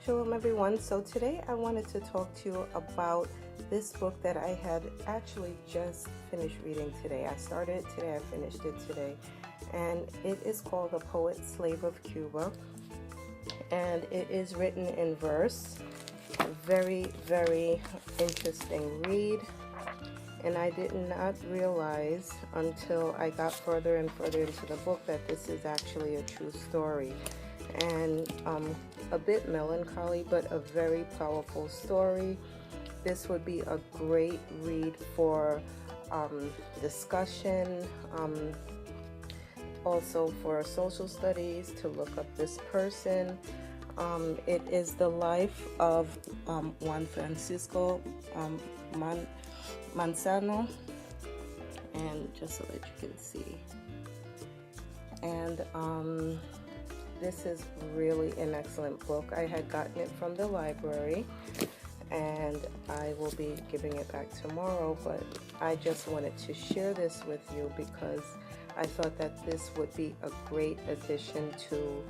Shalom everyone. So today I wanted to talk to you about this book that I had actually just finished reading today. I started it today, I finished it today. And it is called The Poet Slave of Cuba. And it is written in verse. A very, very interesting read. And I did not realize until I got further and further into the book that this is actually a true story. And a bit melancholy, but a very powerful story. This would be a great read for discussion, also for social studies, to look up this person. It is the life of Juan Francisco Manzano, and just so that you can see. And this is really an excellent book. I had gotten it from the library, and I will be giving it back tomorrow, but I just wanted to share this with you because I thought that this would be a great addition to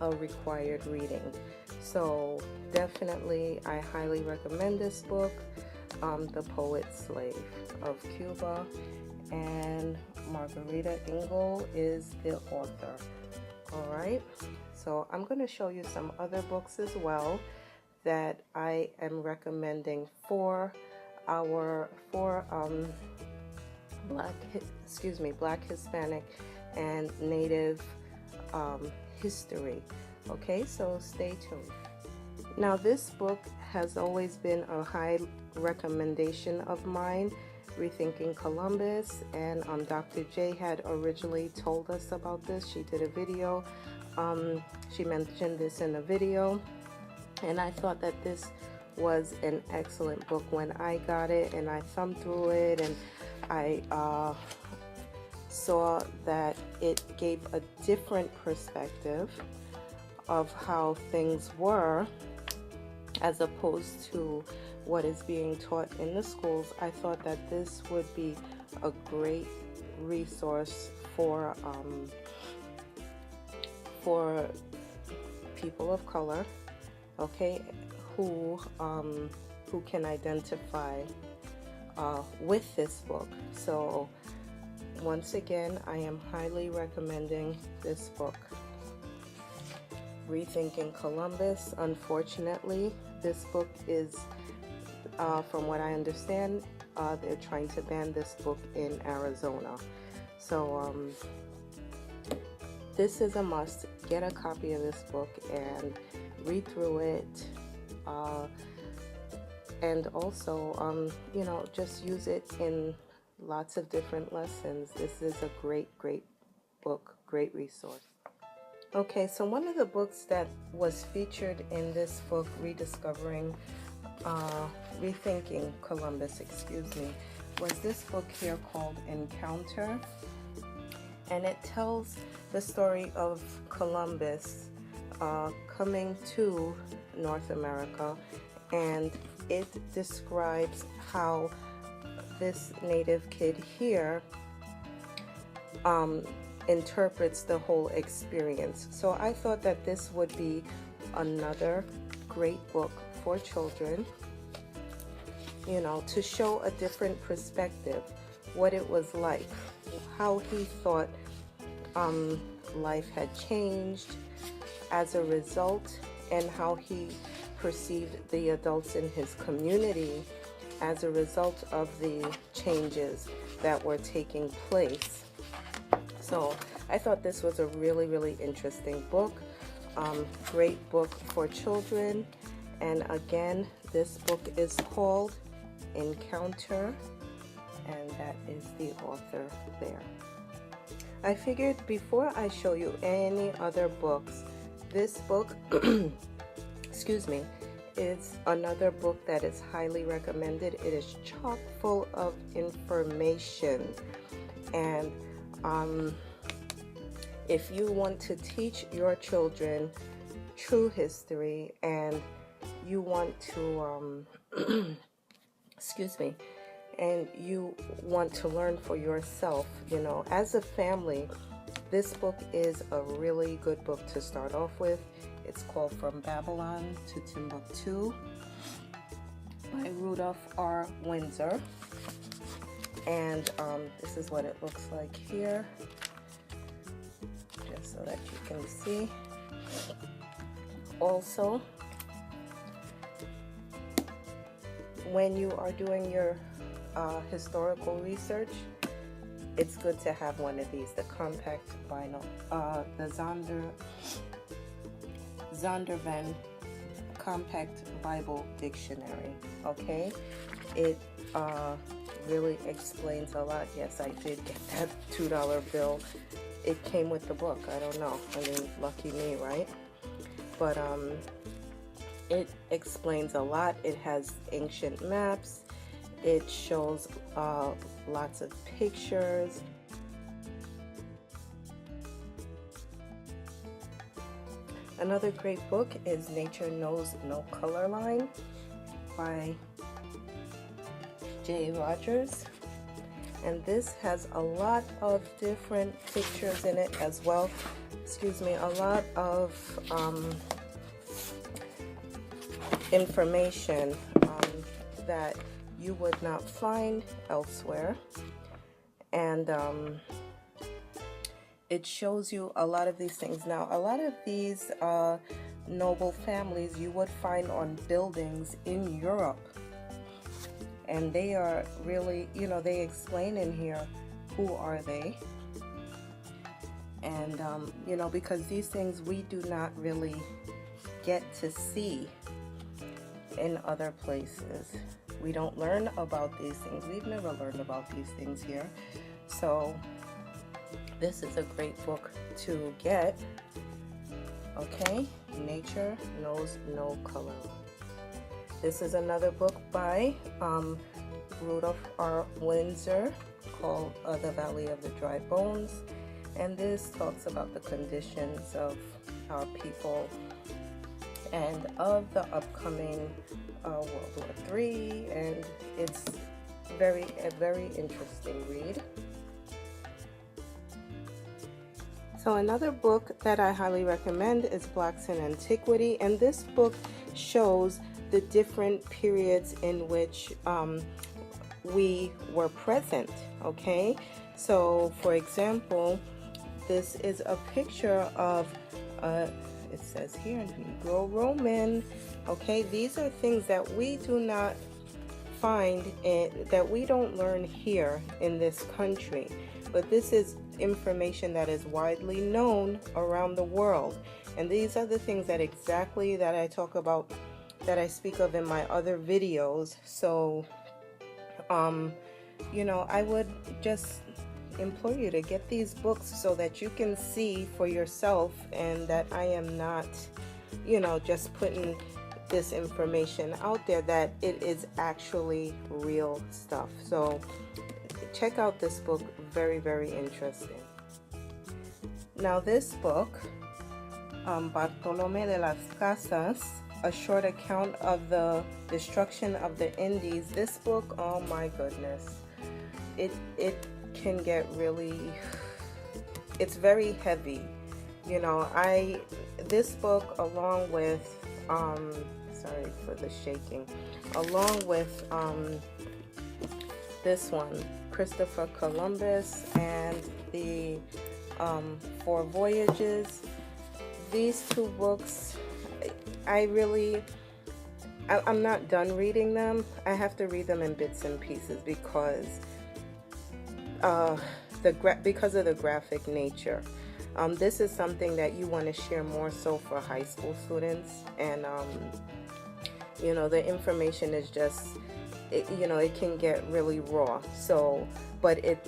a required reading. So definitely I highly recommend this book, The Poet Slave of Cuba, and Margarita Engel is the author. All right, so I'm going to show you some other books as well that I am recommending for our Black, Hispanic, and Native history. Okay, so stay tuned. Now, this book has always been a high recommendation of mine, Rethinking Columbus, and Dr. J had originally told us about this. She did a video. She mentioned this in a video, and I thought that this was an excellent book when I got it, and I thumbed through it, and I saw that it gave a different perspective of how things were as opposed to what is being taught in the schools. I thought that this would be a great resource for people of color, okay, who can identify with this book. So once again, I am highly recommending this book, Rethinking Columbus. Unfortunately, this book is, from what I understand, they're trying to ban this book in Arizona. So this is a must. Get a copy of this book and read through it. And also, just use it in lots of different lessons. This is a great book, great resource. Okay, so one of the books that was featured in this book, Rethinking Columbus, was this book here called Encounter. And it tells the story of Columbus coming to North America, and it describes how this native kid here interprets the whole experience. So I thought that this would be another great book for children, to show a different perspective, what it was like, how he thought life had changed as a result, and how he perceived the adults in his community as a result of the changes that were taking place. So I thought this was a really interesting book, great book for children. And again, this book is called Encounter, and that is the author there. I figured before I show you any other books, this book is another book that is highly recommended. It is chock full of information, and if you want to teach your children true history, and you want to and you want to learn for yourself, as a family, this book is a really good book to start off with. It's called From Babylon to Timbuktu by Rudolph R. Windsor. And this is what it looks like here, just so that you can see. Also, when you are doing your historical research, it's good to have one of these, the compact vinyl, the Zondervan Compact Bible Dictionary. Okay, it really explains a lot. Yes, I did get that $2 bill. It came with the book. I don't know. I mean, lucky me, right? But it explains a lot. It has ancient maps. It shows lots of pictures. Another great book is Nature Knows No Color Line by J. Rogers. And this has a lot of different pictures in it as well. Excuse me, a lot of information that you would not find elsewhere. And it shows you a lot of these things. Now, a lot of these noble families you would find on buildings in Europe. And they are really, you know, they explain in here who are they. And, you know, because these things we do not really get to see in other places. We don't learn about these things. We've never learned about these things here. So this is a great book to get. Okay, Nature Knows No Color. This is another book by Rudolph R. Windsor called The Valley of the Dry Bones. And this talks about the conditions of our people and of the upcoming World War III. And it's a very interesting read. So another book that I highly recommend is Blacks in Antiquity. And this book shows the different periods in which we were present. Okay, so for example, this is a picture of it says here Negro Roman. Okay, these are things that we do not find that we don't learn here in this country, but this is information that is widely known around the world. And these are the things that exactly that I talk about, that I speak of in my other videos. So you know, I would just implore you to get these books so that you can see for yourself, and that I am not, you know, just putting this information out there, that it is actually real stuff. So check out this book, very interesting. Now this book, Bartolome de las Casas, A Short Account of the Destruction of the Indies. This book, oh my goodness, it can get really, it's very heavy. You know, this book, along with sorry for the shaking, along with this one, Christopher Columbus and the 4 Voyages. These 2 books, I'm not done reading them. I have to read them in bits and pieces because because of the graphic nature. This is something that you want to share more so for high school students, and you know, the information is just, you know, it can get really raw. So, but it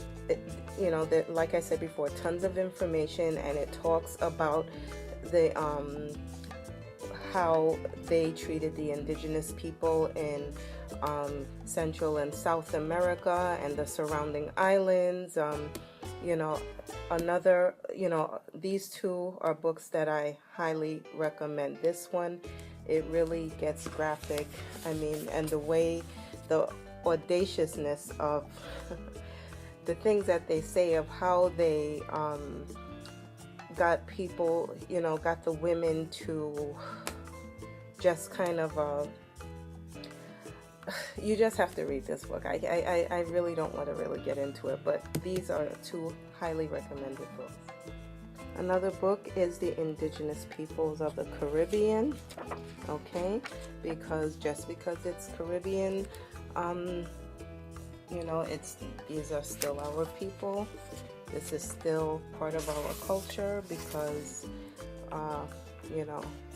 you know, that, like I said before, tons of information, and it talks about the how they treated the indigenous people in Central and South America and the surrounding islands. You know, another, you know, these 2 are books that I highly recommend. This one, it really gets graphic. I mean, and the way, the audaciousness of the things that they say, of how they got people, got the women to just kind of, you just have to read this book. I really don't want to really get into it, but these are two highly recommended books. Another book is The Indigenous Peoples of the Caribbean, okay? Because just because it's Caribbean, these are still our people. This is still part of our culture because,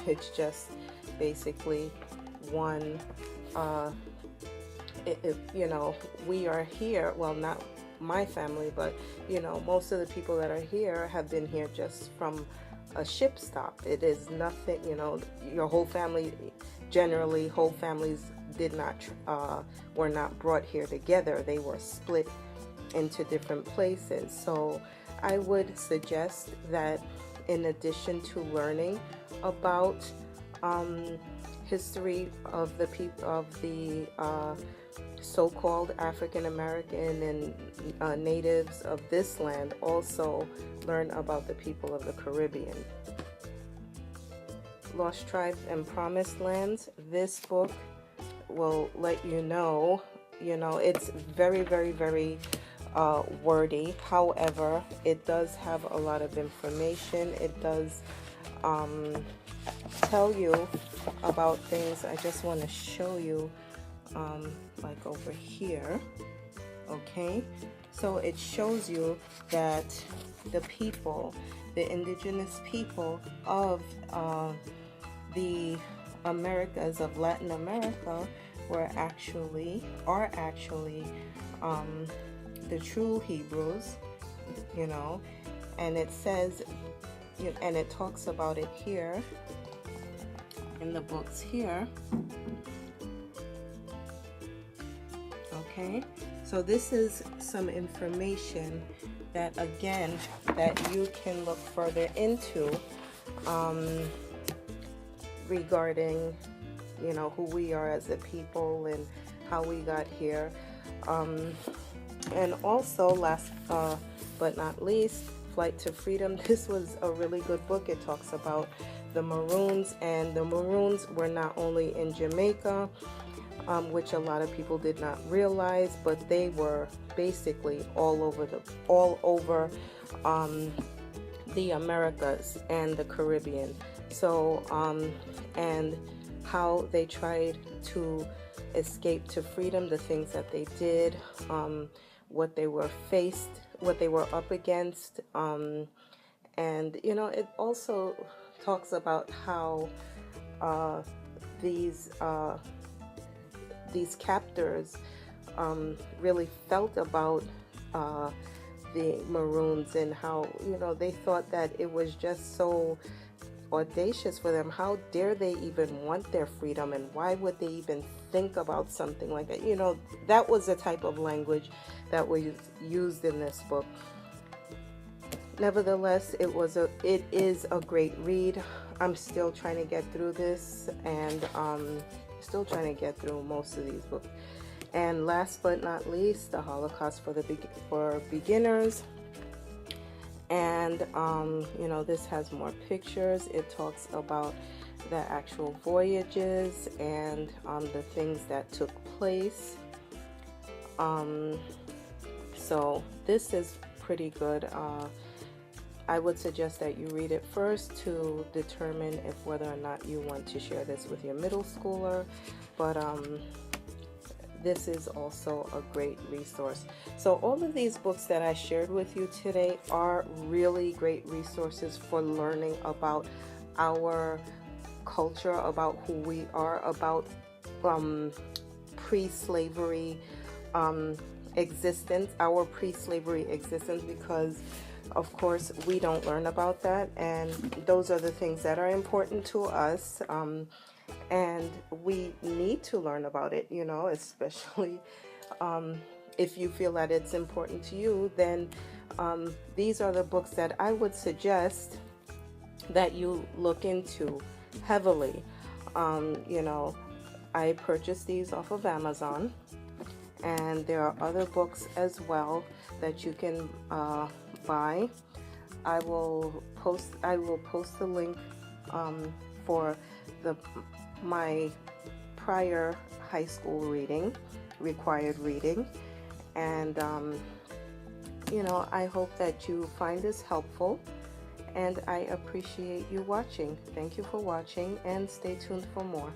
it's just basically one, we are here, well, not my family, but most of the people that are here have been here just from a ship stop. It is nothing, your whole family, generally whole families were not brought here together. They were split into different places. So I would suggest that in addition to learning about history of the people of the so-called African American and natives of this land, also learn about the people of the Caribbean. Lost Tribes and Promised Lands. This book will let you know, it's very, very, very wordy. However, it does have a lot of information. It does tell you about things. I just want to show you like over here, okay? So it shows you that the people, the indigenous people of the Americas, of Latin America, are actually the true Hebrews, and it says, and it talks about it here in the books here. Okay, so this is some information that, again, that you can look further into regarding, who we are as a people and how we got here. And also, last but not least, Flight to Freedom. This was a really good book. It talks about the Maroons, and the Maroons were not only in Jamaica, which a lot of people did not realize, but they were basically all over the Americas and the Caribbean. So and how they tried to escape to freedom, the things that they did, what they were up against, and it also talks about how these captors really felt about the Maroons, and how they thought that it was just so audacious for them. How dare they even want their freedom, and why would they even think about something like that? That was the type of language that was used in this book. Nevertheless, it is a great read. I'm still trying to get through this, and still trying to get through most of these books. And last but not least, The Holocaust for Beginners. And this has more pictures. It talks about the actual voyages and the things that took place. So this is pretty good. I would suggest that you read it first to determine if whether or not you want to share this with your middle schooler. But this is also a great resource. So all of these books that I shared with you today are really great resources for learning about our culture, about who we are, about pre-slavery existence, our pre-slavery existence, because of course we don't learn about that, and those are the things that are important to us. And we need to learn about it, especially if you feel that it's important to you. Then these are the books that I would suggest that you look into heavily. I purchased these off of Amazon, and there are other books as well that you can buy. I will post the link for the my prior high school reading, required reading, and I hope that you find this helpful, and I appreciate you watching. Thank you for watching, and stay tuned for more.